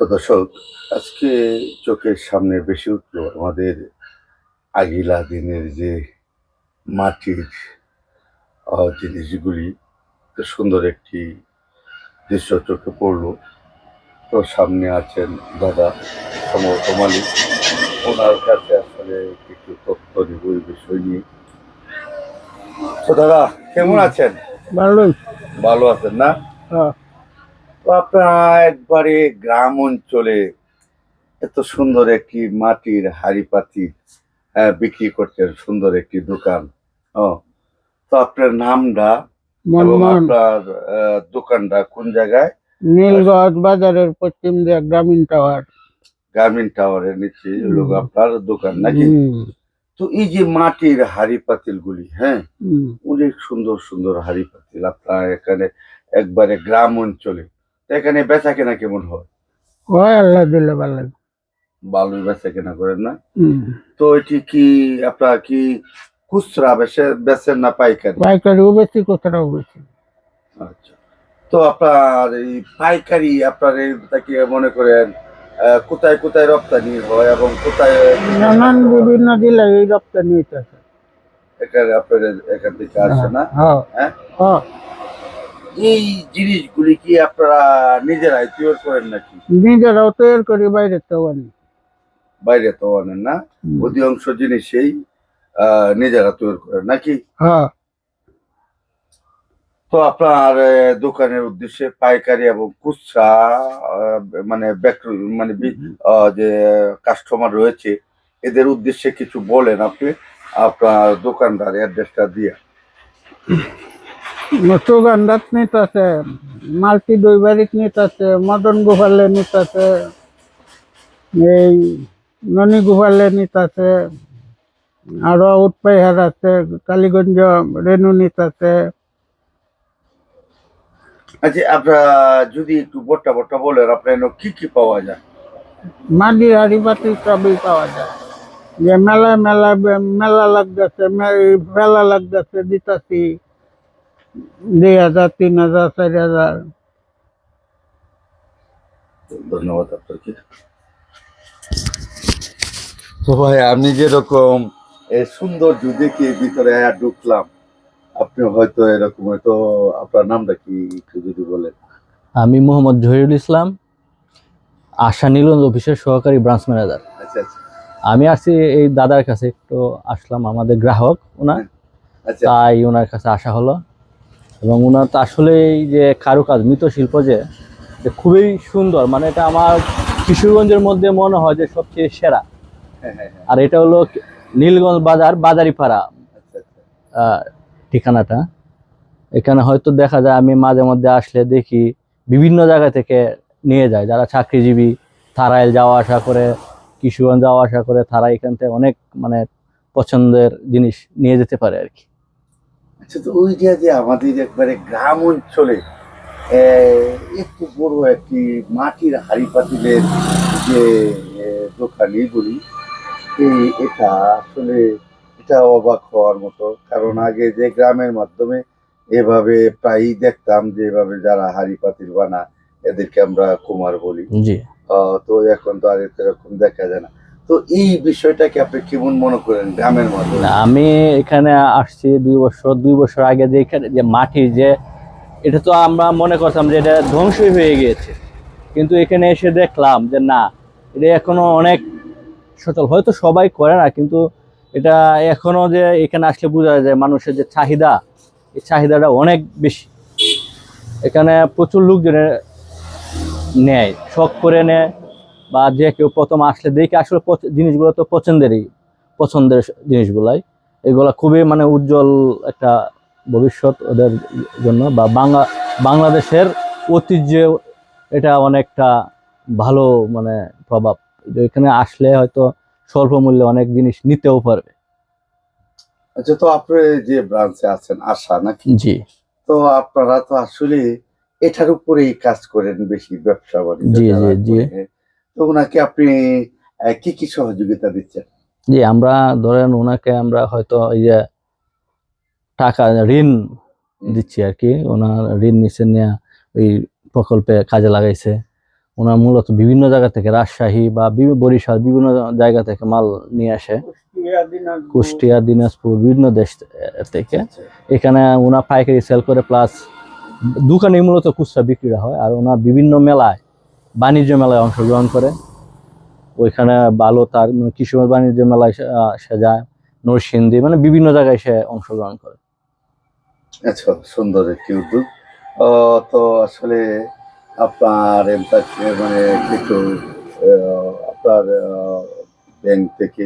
তো দর্শক, আজকে চোখের সামনে বেশি উঠলো আমাদের আগিলা দিনের যে মাটির জিনিসগুলি। তো সুন্দর একটি দৃশ্য চোখে পড়লো। তো সামনে আছেন দাদা, সম্ভবত মালিক। ওনার কাছে আসলে কিছু তথ্য নিব এই বিষয় নিয়ে। তো দাদা, কেমন আছেন? ভালোই। ভালো আছেন না? হ্যাঁ। তো আপনারা একবারে গ্রাম অঞ্চলে এত সুন্দর একটি মাটির হাঁড়ি পাতিল বিক্রি করছেন, সুন্দর একটি দোকান। ও, তো আপনার নামটা এবং মনমোহন, আপনার দোকানটা কোন জায়গায়? নীলগঞ্জ বাজারের পশ্চিম দিকে গ্রামীণ টাওয়ার। গ্রামীণ টাওয়ারের নিচে হলো হুম। আপনার দোকান নাকি? হুম। তো এই যে মাটির হাঁড়ি পাতিল গুলি, হ্যাঁ, হুম। অনেক সুন্দর সুন্দর হাঁড়ি পাতিল আপনার এখানে একবারে গ্রাম অঞ্চলে। তো এখানে বেচা কেনা কেমন হয়? ওই আল্লাহ দিলে ভালো। ভালোই বেচা কেনা করেন না? হুম। তো এটি কি আপনার কি খুচরা বেচেন না পাইকারি? পাইকারিও বেশি, কোথাও বেশি। আচ্ছা। তো আপনার এই পাইকারি আপনার এইটাকে মনে করেন কোথায় কোথায় রপ্তানি হয় এবং কোথায় বিক্রি নানান করতে হয়? বিভিন্ন জেলায় এই রপ্তানি হইতেছে। এখানে আপনার এখান থেকে আসে না? হ্যাঁ। হ্যাঁ? হ্যাঁ। এই জিনিসগুলি কি আপনারা নিজেরাই তৈরি করেন নাকি? নিজেরাও তৈরি করি, বাইরে তো আনি। বাইরে তো আনেন না? হুম। অধিকাংশ জিনিসেই নিজেরা তৈরি করেন নাকি? হ্যাঁ। তো আপনার দোকানের উদ্দেশ্যে পাইকারি এবং খুচরা আ মানে মানে যে কাস্টমার রয়েছে এদের উদ্দেশ্যে কিছু বলেন আপনি আপনার দোকানদার অ্যাড্রেসটা দিয়ে। সুগন্ধাত নিতেছে, মালতি দই বাড়িত নিতেছে, মদন গোপালে নিতেছে, এই ননী গোপালে নিতেছে, আরো উৎপাইহার আছে, কালীগঞ্জ রেণুনিত আছে। আচ্ছা, আপনার যদি একটু বট্টা বট্টা বলেন আপনার এখানে কি কি পাওয়া যায়? মাটি হাড়ি বাটি সবই পাওয়া যায়। যে মেলা লাগতেছে, মেলা লাগতেছে দিতাছি 2,000, 3,000, 4,000। ধন্যবাদ আপনাকে। তো ভাই, আমি যেরকম সৌন্দর্য দেখে ভিতরে ঢুকলাম, আপনি হয়তো এরকম হয়তো। আপনার নামটা কি একটু যদি বলেন? আমি মোহাম্মদ জহিরুল ইসলাম, আশা নীলগঞ্জ অফিসের সহকারী ব্রাঞ্চ ম্যানেজার। আচ্ছা আচ্ছা। আমি আসছি এই দাদার কাছে, একটু আসলাম, আমাদের গ্রাহক ওনার, আচ্ছা তাই ওনার কাছে আসা হলো। এবং ওনার তো আসলে এই যে কারুকাজ মৃৎশিল্প যে খুবই সুন্দর, মানে এটা আমার কিশোরগঞ্জের মধ্যে মনে হয় যে সবচেয়ে সেরা। হ্যাঁ হ্যাঁ হ্যাঁ। আর এটা হলো নীলগঞ্জ বাজার, বাজারিপাড়া আচ্ছা আচ্ছা। ঠিকানাটা। এখানে হয়তো দেখা যায় আমি মাঝে মধ্যে আসলে দেখি বিভিন্ন জায়গা থেকে নিয়ে যায়, যারা চাকরিজীবী তারাই যাওয়া আসা করে, কিশোরগঞ্জ যাওয়া আসা করে, তারা এখান থেকে অনেক মানে পছন্দের জিনিস নিয়ে যেতে পারে আর কি। আচ্ছা, তো ওই যে আমাদের একবারে গ্রাম অঞ্চলে একটু বড় একটি মাটির হাঁড়ি পাতিলের যে দোকান এইগুলি, এটা আসলে এটা অবাক হওয়ার মতো। কারণ আগে যে গ্রামের মাধ্যমে এভাবে প্রায়ই দেখতাম যে এভাবে যারা হাঁড়ি পাতিল বানা এদেরকে আমরা কুমার বলি। জি। তো এখন তো আর এরকম দেখা যায় না। তো এই বিষয়টাকে আপনি কেমন মনে করেন গ্রামের মাধ্যমে? আমি এখানে আসছি 2 বছর আগে, যে এখানে যে মাটির যে এটা তো আমরা মনে করতাম যে এটা ধ্বংসই হয়ে গিয়েছে, কিন্তু এখানে এসে দেখলাম যে না, এটা এখনো অনেক সচল। হয়তো সবাই করে না, কিন্তু এটা এখনো যে এখানে আসলে বোঝা যায় মানুষের যে চাহিদা, এই চাহিদাটা অনেক বেশি। এখানে প্রচুর লোকজন নেয়, শখ করে নেয়, বা যে কেউ প্রথম আসলে দেখে আসলে জিনিসগুলো তো পছন্দের জিনিসগুলাই। এগুলা খুবই মানে উজ্জ্বল একটা ভবিষ্যৎ ওদের জন্য, বা বাংলাদেশের ঐতিহ্যে এটা অনেকটা ভালো মানে প্রভাব। এখানে আসলে হয়তো স্বল্প মূল্যে অনেক জিনিস নিতেও পারবে। আচ্ছা, তো আপনি যে ব্রাঞ্চে আছেন আশা নাকি? জি তো আপনারা তো আসলে এটার উপরেই কাজ করেন বেশি, ব্যবসা বাণিজ্য জি জি যারা জি করে, হ্যাঁ। তো ওনাকে আপনি কি কি সহযোগিতা দিচ্ছেন? জি আমরা ধরেন ওনাকে আমরা হয়তো এই যে টাকা ঋণ হুম। দিচ্ছি আর কি। ওনার ঋণ নিচ্ছে, নেওয়া ওই প্রকল্পে কাজে লাগাইছে। ওনার মূলত বিভিন্ন জায়গা থেকে রাজশাহী বা বরিশাল বিভিন্ন জায়গা থেকে মাল নিয়ে আসে, কুষ্টিয়া, দিনাজপুর, বিভিন্ন দেশ থেকে এখানে ওনার পাইকারি সেল করে, প্লাস দোকানে মূলত খুচরা বিক্রি হয়। আর ওনার বিভিন্ন মেলায়, বাণিজ্য মেলায় অংশগ্রহণ করে। ওইখানে ভালো তার কিশোর বাণিজ্য মেলায় সে যায়, নরসিংদী, মানে বিভিন্ন জায়গায় সে অংশগ্রহণ করে। আচ্ছা, সুন্দর একটি উদ্যোগ। তো আসলে আপনার মানে কিছু আপনার ব্যাংক থেকে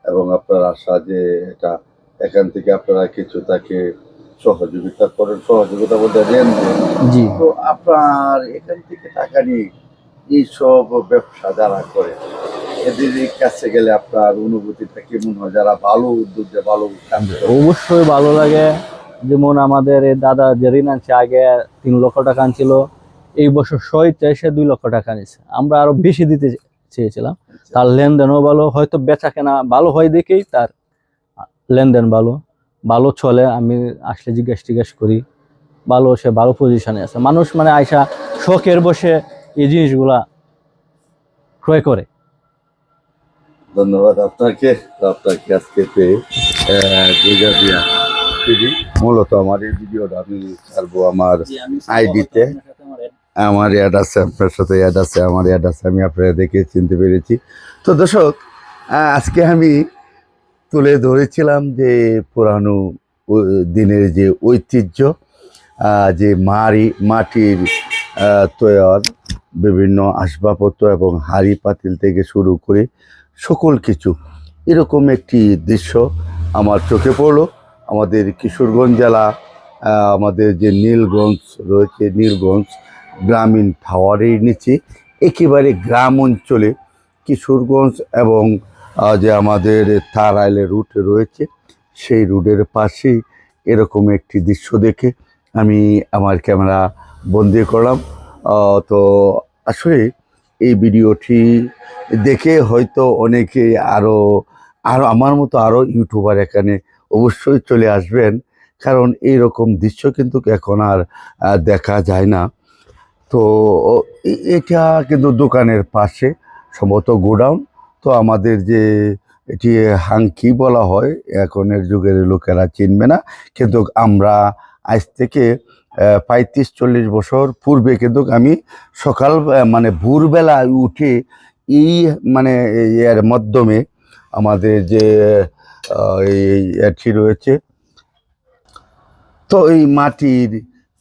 এবং আপনার আশা যে এটা এখান থেকে আপনারা কিছু তাকে সহযোগিতা করেন, সহযোগিতা বলতে ঋণ দেন। জি, তো আপনার এখান থেকে টাকা নিয়ে এইসব ব্যবসা যারা করে এদের কাছে গেলে আপনার অনুভূতিটা কেমন হয়? যারা ভালো উদ্যোগে ভালো কাজ করে। অবশ্যই ভালো লাগে। যেমন আমাদের এই দাদা যে ঋণ আনছে, আগে 3 লক্ষ টাকা আনছিল, এই বছর সইতে এসে 2 লক্ষ টাকা নিচ্ছে। আমরা আরো বেশি দিতে চেয়েছিলাম। তার লেনদেনও ভালো, হয়তো বেচা কেনা ভালো হয় দেখেই তার লেনদেন ভালো ভালো চলে। আমি আসলে জিজ্ঞেস করি, ভালো, সে ভালো পজিশনে আছে। মানুষ মানে আয়সা শখের বসে এই জিনিসগুলা ক্রয় করে। ধন্যবাদ আপনাকে। তো আপনাকে আজকে পেয়ে গুজারিয়া টিভি, মূলত আমার এই ভিডিওটা আমি ছাড়বো আমার আইডিতে। আমার অ্যাড আছে, আপনার সাথে অ্যাড আছে, আমার অ্যাড আছে, আমি আপনারা দেখে চিনতে পেরেছি। তো দর্শক, আজকে আমি তুলে ধরেছিলাম যে পুরানো দিনের যে ঐতিহ্য, যে মাটির তৈয়ার বিভিন্ন আসবাবপত্র এবং হাঁড়ি পাতিল থেকে শুরু করে সকল কিছু, এরকম একটি দৃশ্য আমার চোখে পড়লো। আমাদের কিশোরগঞ্জ জেলা, আমাদের যে নীলগঞ্জ রয়েছে, নীলগঞ্জ গ্রামীণ টাওয়ারের নিচে একেবারে গ্রাম অঞ্চলে কিশোরগঞ্জ এবং যে আমাদের তারাইলের রুট রয়েছে, সেই রুটের পাশেই এরকম একটি দৃশ্য দেখে আমি আমার ক্যামেরা বন্দি করলাম। তো আসলে এই ভিডিওটি দেখে হয়তো অনেকে আরও আমার মতো আরও ইউটিউবার এখানে অবশ্যই চলে আসবেন, কারণ এইরকম দৃশ্য কিন্তু এখন আর দেখা যায় না। তো এটা কিন্তু দোকানের পাশে সম্ভবত গোডাউন। তো আমাদের যে এটি হাঙ্কি বলা হয়, এখনের যুগের লোকেরা চিনবে না, কিন্তু আমরা আজ থেকে 35-40 বছর পূর্বে কিন্তু আমি সকাল মানে ভোরবেলায় উঠে এই মানে এর মাধ্যমে আমাদের যে এই এটি রয়েছে, তো এই মাটির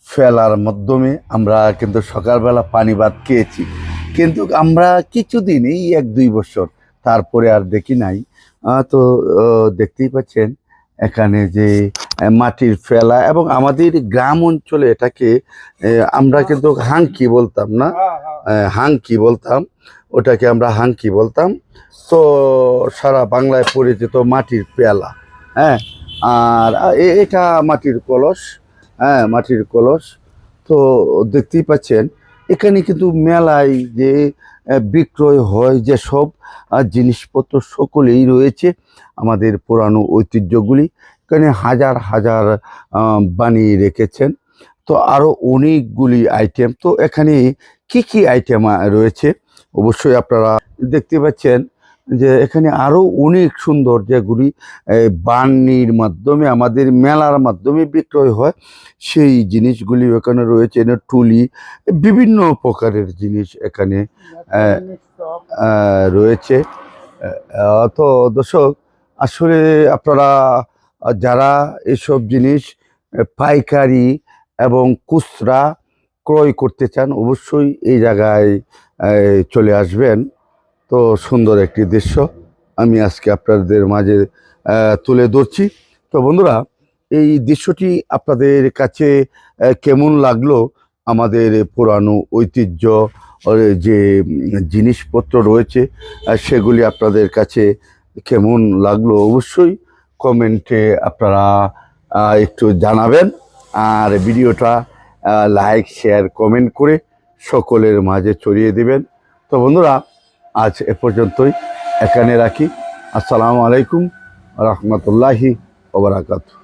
ফেলার মাধ্যমে আমরা কিন্তু সকালবেলা পানি ভাত খেয়েছি। কিন্তু আমরা কিছুদিন, এই 1-2 বছর, তারপরে আর দেখি নাই। তো দেখতেই পাচ্ছেন এখানে যে মাটির ফেলা, এবং আমাদের গ্রাম অঞ্চলে এটাকে আমরা কিন্তু হাঙ্কি বলতাম না, হাঙ্কি বলতাম, ওটাকে আমরা হাঙ্কি বলতাম। তো সারা বাংলায় পরিচিত মাটির পেয়ালা, হ্যাঁ। আর এটা মাটির কলস, হ্যাঁ, মাটির কলস। তো দেখতেই পাচ্ছেন এখানে কিন্তু মেলায় যে বিক্রয় হয় যেসব জিনিসপত্র, সকলেই রয়েছে আমাদের পুরানো ঐতিহ্যগুলি এখানে হাজার হাজার বানিয়ে রেখেছেন। তো আরও অনেকগুলি আইটেম, তো এখানে কি কি আইটেম রয়েছে অবশ্যই আপনারা দেখতে পাচ্ছেন যে এখানে আরও অনেক সুন্দর, যেগুলি বানির মাধ্যমে আমাদের মেলার মাধ্যমে বিক্রয় হয়, সেই জিনিসগুলি এখানে রয়েছে। এখানে টুলি, বিভিন্ন প্রকারের জিনিস এখানে রয়েছে। তো দর্শক, আসলে আপনারা যারা এসব জিনিস পাইকারি এবং খুচরা ক্রয় করতে চান, অবশ্যই এই জায়গায় চলে আসবেন। তো সুন্দর একটি দৃশ্য আমি আজকে আপনাদের মাঝে তুলে ধরছি। তো বন্ধুরা, এই দৃশ্যটি আপনাদের কাছে কেমন লাগলো? আমাদের পুরানো ঐতিহ্য যে জিনিসপত্র রয়েছে সেগুলি আপনাদের কাছে কেমন লাগলো অবশ্যই কমেন্টে আপনারা একটু জানাবেন। আর ভিডিওটা লাইক, শেয়ার, কমেন্ট করে সকলের মাঝে ছড়িয়ে দিবেন। তো বন্ধুরা, আজ এ পর্যন্তই, এখানে রাখি। আসসালামু আলাইকুম রহমতুল্লাহি ওয়া বারাকাতুহু।